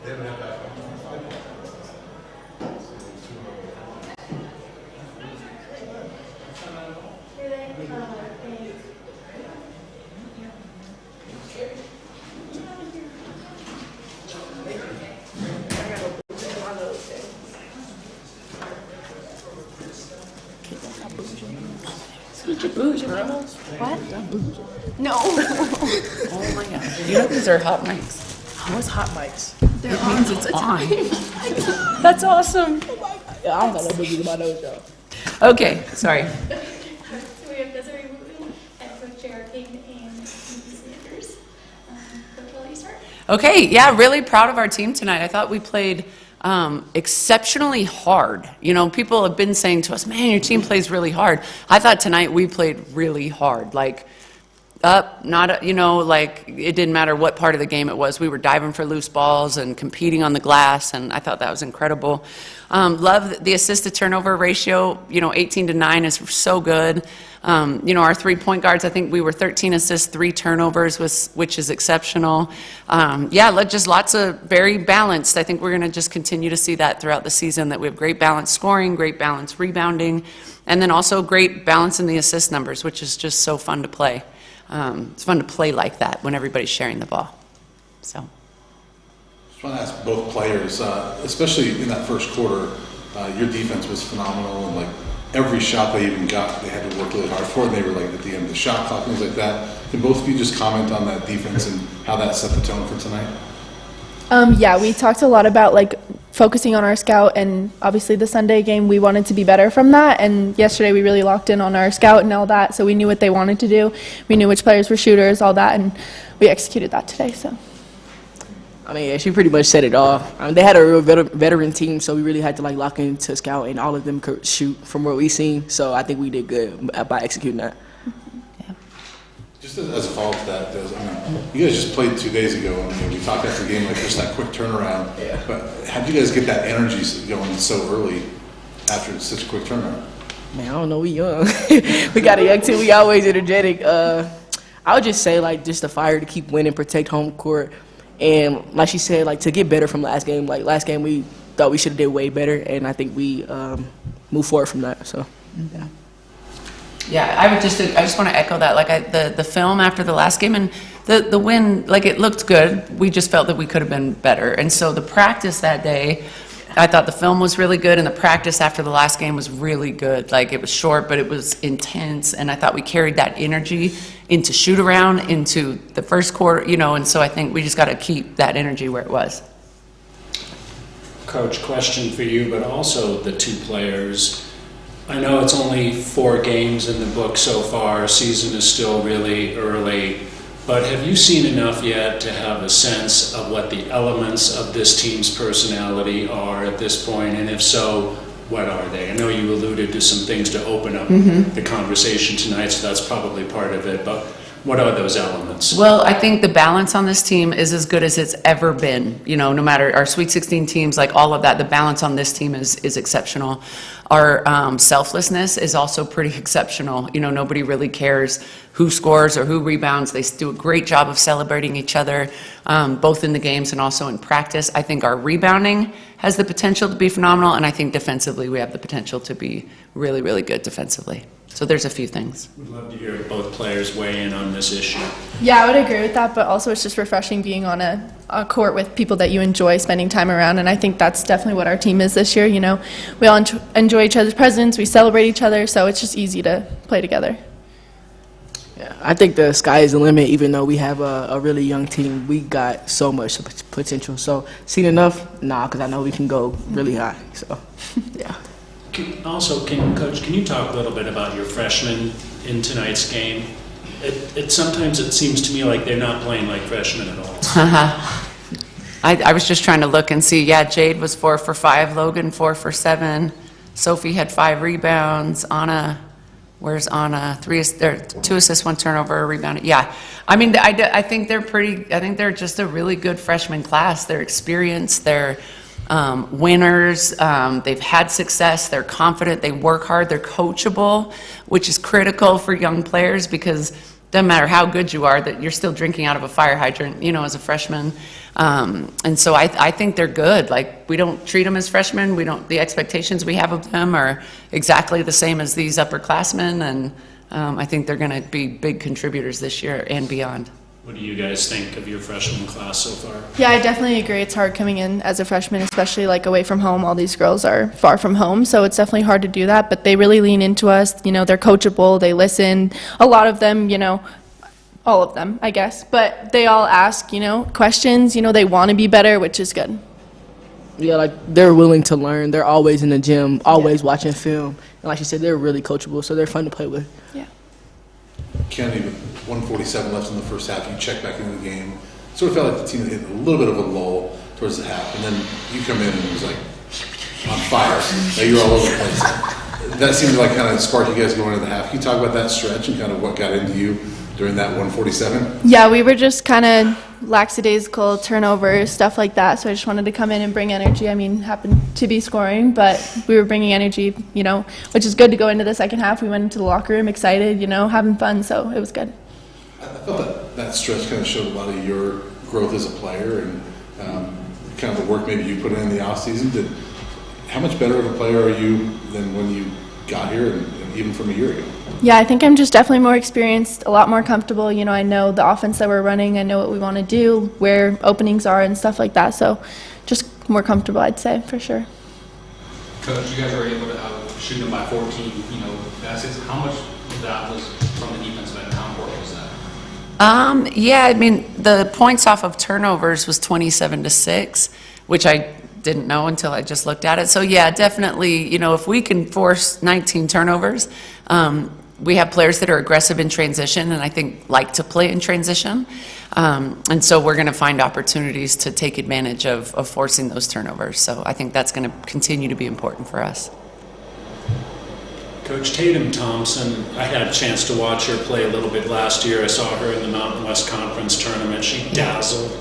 What? No. Oh my God. You know these are hot mics. What's hot mics? They're It means it's on. That's awesome. Yeah, I don't got no boogies in my nose, y'all. Okay, sorry. So we have Desiree Wooten and Coach JR Payne and Sanders. Coach, will let you start. Okay, yeah, really proud of our team tonight. I thought we played exceptionally hard. You know, people have been saying to us, man, your team plays really hard. I thought tonight we played really hard. Like, not, you know, like it didn't matter what part of the game it was. We were diving for loose balls and competing on the glass, and I thought that was incredible. Love the assist to turnover ratio. You know, 18-9 is so good. You know, our 3-point guards, I think we were 13 assists, 3 turnovers, which is exceptional. Yeah, just lots of very balanced. I think we're going to just continue to see that throughout the season, that we have great balance scoring, great balance rebounding, and then also great balance in the assist numbers, which is just so fun to play. It's fun to play like that when everybody's sharing the ball. So. Just want to ask both players, especially in that first quarter, your defense was phenomenal, and like every shot they even got, they had to work really hard for, and they were like at the end of the shot clock, things like that. Can both of you just comment on that defense and how that set the tone for tonight? Yeah, we talked a lot about like focusing on our scout, and obviously the Sunday game we wanted to be better from that, and yesterday we really locked in on our scout and all that, so we knew what they wanted to do. We knew which players were shooters, all that, and we executed that today. So. I mean, yeah, she pretty much said it all. I mean, they had a real veteran team, so we really had to like lock into scout, and all of them could shoot from what we seen. So I think we did good by executing that. Just as a follow-up to that, I mean, you guys just played 2 days ago, and we talked after the game, like just that quick turnaround. Yeah. But how did you guys get that energy going so early after such a quick turnaround? Man, I don't know, we young. We got a young team, we always energetic. I would just say, like, just the fire to keep winning, protect home court. And like she said, like, to get better from last game. Like, last game we thought we should have did way better, and I think we moved forward from that, so, yeah. Yeah, I just want to echo that. Like the film after the last game and the win, like it looked good. We just felt that we could have been better. And so the practice that day, I thought the film was really good, and the practice after the last game was really good. Like it was short, but it was intense, and I thought we carried that energy into shoot around, into the first quarter, you know. And so I think we just got to keep that energy where it was. Coach, question for you, but also the two players. I know it's only 4 games in the book so far. Season is still really early. But have you seen enough yet to have a sense of what the elements of this team's personality are at this point? And if so, what are they? I know you alluded to some things to open up the conversation tonight, so that's probably part of it. But what are those elements? Well, I think the balance on this team is as good as it's ever been. You know, no matter our Sweet 16 teams, like all of that, the balance on this team is exceptional. Our selflessness is also pretty exceptional. You know, nobody really cares who scores or who rebounds. They do a great job of celebrating each other, both in the games and also in practice. I think our rebounding has the potential to be phenomenal, and I think defensively we have the potential to be really, really good defensively. So there's a few things. We'd love to hear both players weigh in on this issue. Yeah, I would agree with that, but also it's just refreshing being on a court with people that you enjoy spending time around, and I think that's definitely what our team is this year. You know, we all enjoy each other's presence, we celebrate each other, so it's just easy to play together. Yeah, I think the sky is the limit. Even though we have a really young team, we got so much potential. So, seen enough? Nah, because I know we can go really high. So, yeah. Coach, can you talk a little bit about your freshmen in tonight's game? Sometimes it seems to me like they're not playing like freshmen at all. I was just trying to look and see. Yeah, Jade was 4 for 5, Logan 4 for 7, Sophie had 5 rebounds, Anna, where's Anna? 2 assists, 1 turnover, a rebound. Yeah, I mean, I think they're pretty. I think they're just a really good freshman class. They're experienced. They're winners. They've had success. They're confident. They work hard. They're coachable, which is critical for young players because doesn't matter how good you are, that you're still drinking out of a fire hydrant, you know, as a freshman. And so I think they're good. Like, we don't treat them as freshmen. The expectations we have of them are exactly the same as these upperclassmen, and I think they're going to be big contributors this year and beyond. What do you guys think of your freshman class so far? Yeah, I definitely agree. It's hard coming in as a freshman, especially like away from home. All these girls are far from home, so it's definitely hard to do that, but they really lean into us. You know, they're coachable, they listen. A lot of them, you know, all of them, I guess, but they all ask, you know, questions. You know, they want to be better, which is good. Yeah, like they're willing to learn. They're always in the gym, always watching film. And like you said, they're really coachable, so they're fun to play with. Yeah. Kennedy, with 1:47 left in the first half, you check back into the game. Sort of felt like the team had hit a little bit of a lull towards the half, and then you come in and it was like on fire. Now you're all over the place. That seemed to like kind of spark you guys going into the half. Can you talk about that stretch and kind of what got into you during that 1:47? Yeah, we were just kind of lackadaisical, turnovers, stuff like that. So I just wanted to come in and bring energy. I mean, happened to be scoring, but we were bringing energy, you know, which is good to go into the second half. We went into the locker room excited, you know, having fun. So it was good. I felt that stretch kind of showed a lot of your growth as a player and kind of the work maybe you put in the offseason. How much better of a player are you than when you got here and even from a year ago? Yeah, I think I'm just definitely more experienced, a lot more comfortable. You know, I know the offense that we're running. I know what we want to do, where openings are and stuff like that. So just more comfortable, I'd say, for sure. Coach, you guys were able to shoot them by 14, you know, baskets. How much of that was from the defensive end? How important was that? Yeah, I mean, the points off of turnovers was 27-6, which I didn't know until I just looked at it. So yeah, definitely, you know, if we can force 19 turnovers, we have players that are aggressive in transition and I think like to play in transition. And so we're going to find opportunities to take advantage of forcing those turnovers. So I think that's going to continue to be important for us. Coach Tatum Thompson, I had a chance to watch her play a little bit last year. I saw her in the Mountain West Conference tournament. She dazzled.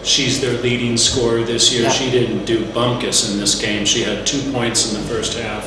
She's their leading scorer this year. Yeah. She didn't do bunkus in this game. She had 2 points in the first half,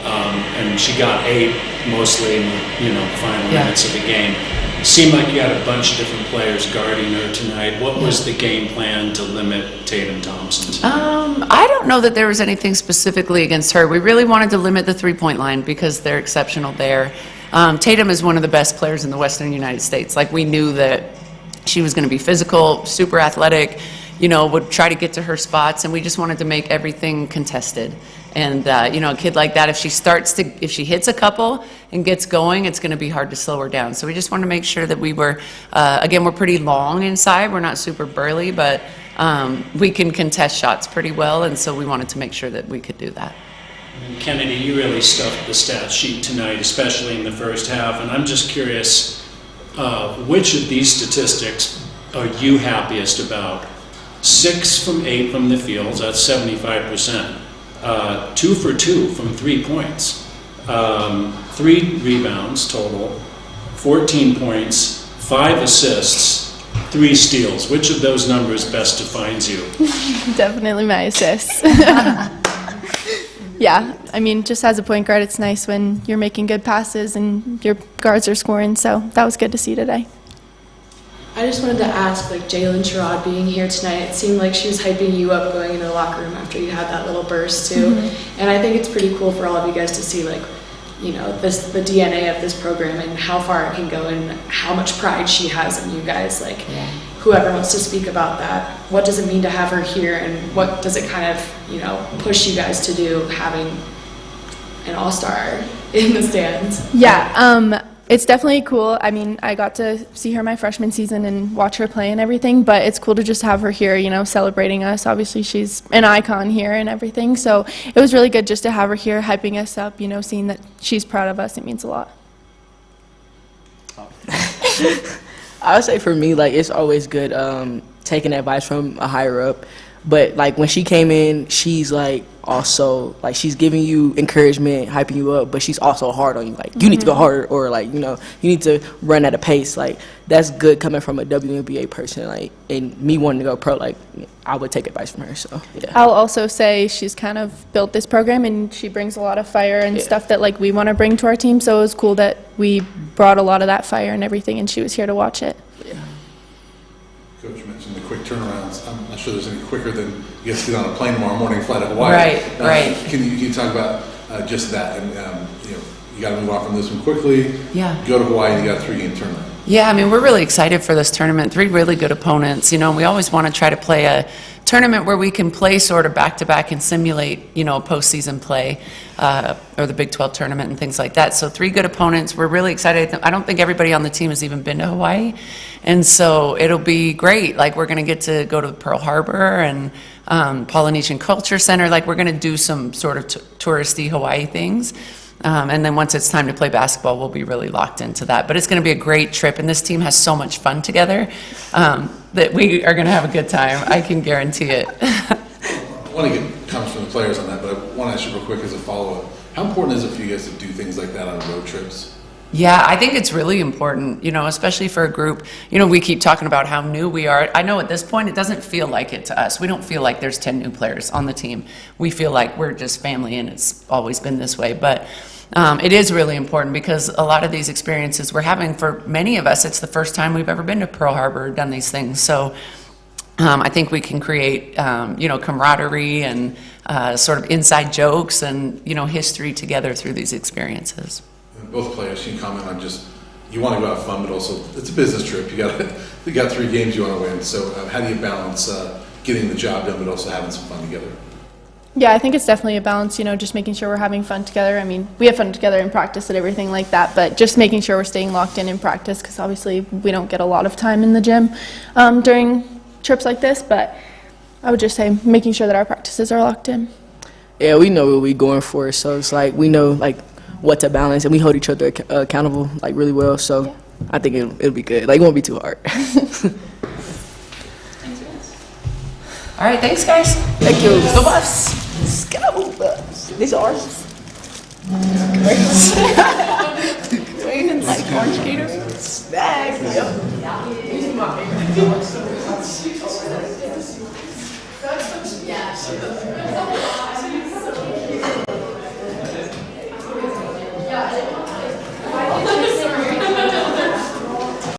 and she got 8 mostly in the final minutes of the game. Seemed like you had a bunch of different players guarding her tonight. What was the game plan to limit Tatum Thompson tonight? I don't know that there was anything specifically against her. We really wanted to limit the three-point line because they're exceptional there. Tatum is one of the best players in the Western United States. Like, we knew that she was going to be physical, super athletic, you know, would try to get to her spots, and we just wanted to make everything contested. And, you know, a kid like that, if she hits a couple and gets going, it's going to be hard to slow her down. So we just wanted to make sure that we were, again, we're pretty long inside. We're not super burly, but we can contest shots pretty well, and so we wanted to make sure that we could do that. Kennedy, you really stuffed the stat sheet tonight, especially in the first half, and I'm just curious, which of these statistics are you happiest about? 6 from 8 from the field, that's 75%. 2 for 2 from 3 points. 3 rebounds total, 14 points, 5 assists, 3 steals. Which of those numbers best defines you? Definitely my assists. Yeah, I mean, just as a point guard, it's nice when you're making good passes and your guards are scoring, so that was good to see today. I just wanted to ask, like, Jalen Sherrod being here tonight, it seemed like she was hyping you up going into the locker room after you had that little burst, too. Mm-hmm. And I think it's pretty cool for all of you guys to see, like, you know, the DNA of this program and how far it can go and how much pride she has in you guys. Like, whoever wants to speak about that, what does it mean to have her here, and what does it kind of, you know, push you guys to do having an all-star in the stands? Yeah, it's definitely cool. I mean, I got to see her my freshman season and watch her play and everything, but it's cool to just have her here, you know, celebrating us. Obviously, she's an icon here and everything, so it was really good just to have her here, hyping us up, you know, seeing that she's proud of us. It means a lot. I would say for me, like, it's always good taking advice from a higher up. But like when she came in, she's like also like she's giving you encouragement, hyping you up, but she's also hard on you. Like you need to go harder, or like you need to run at a pace. Like that's good coming from a WNBA person. Like and me wanting to go pro, like I would take advice from her. So yeah. I'll also say she's kind of built this program, and she brings a lot of fire and stuff that like we want to bring to our team. So it was cool that we brought a lot of that fire and everything, and she was here to watch it. Coach mentioned the quick turnarounds. I'm not sure there's any quicker than you guys get on a plane tomorrow morning, fly to Hawaii. Right. Can you talk about just that? And you got to move on from this one quickly. Yeah. Go to Hawaii. You got a 3-game tournament. Yeah, I mean, we're really excited for this tournament. 3 really good opponents. We always want to try to play a tournament where we can play sort of back-to-back and simulate, postseason play or the Big 12 tournament and things like that. So 3 good opponents. We're really excited. I don't think everybody on the team has even been to Hawaii. And so it'll be great. Like, we're going to get to go to Pearl Harbor and Polynesian Culture Center. Like, we're going to do some sort of touristy Hawaii things. And then once it's time to play basketball, we'll be really locked into that. But it's going to be a great trip, and this team has so much fun together that we are going to have a good time. I can guarantee it. I want to get comments from the players on that, but I want to ask you real quick as a follow-up. How important is it for you guys to do things like that on road trips? Yeah, I think it's really important, especially for a group. We keep talking about how new we are. I know at this point it doesn't feel like it to us. We don't feel like there's 10 new players on the team. We feel like we're just family, and it's always been this way. But it is really important because a lot of these experiences we're having, for many of us, it's the first time we've ever been to Pearl Harbor or done these things. So I think we can create, camaraderie and sort of inside jokes and, history together through these experiences. Both players can comment on just, you want to go have fun, but also it's a business trip. You got 3 games you want to win. So how do you balance getting the job done, but also having some fun together? Yeah, I think it's definitely a balance, just making sure we're having fun together. I mean, we have fun together in practice and everything like that, but just making sure we're staying locked in practice, because obviously we don't get a lot of time in the gym during trips like this. But I would just say making sure that our practices are locked in. Yeah, we know what we're going for, so it's like we know like what to balance, and we hold each other accountable like really well. So yeah. I think it'll be good. Like, it won't be too hard. All right, thanks, guys. Thank you. Go Buffs. Let's go, Buffs. These are ours. Like orange gator. Snacks. Yep. These are my favorite.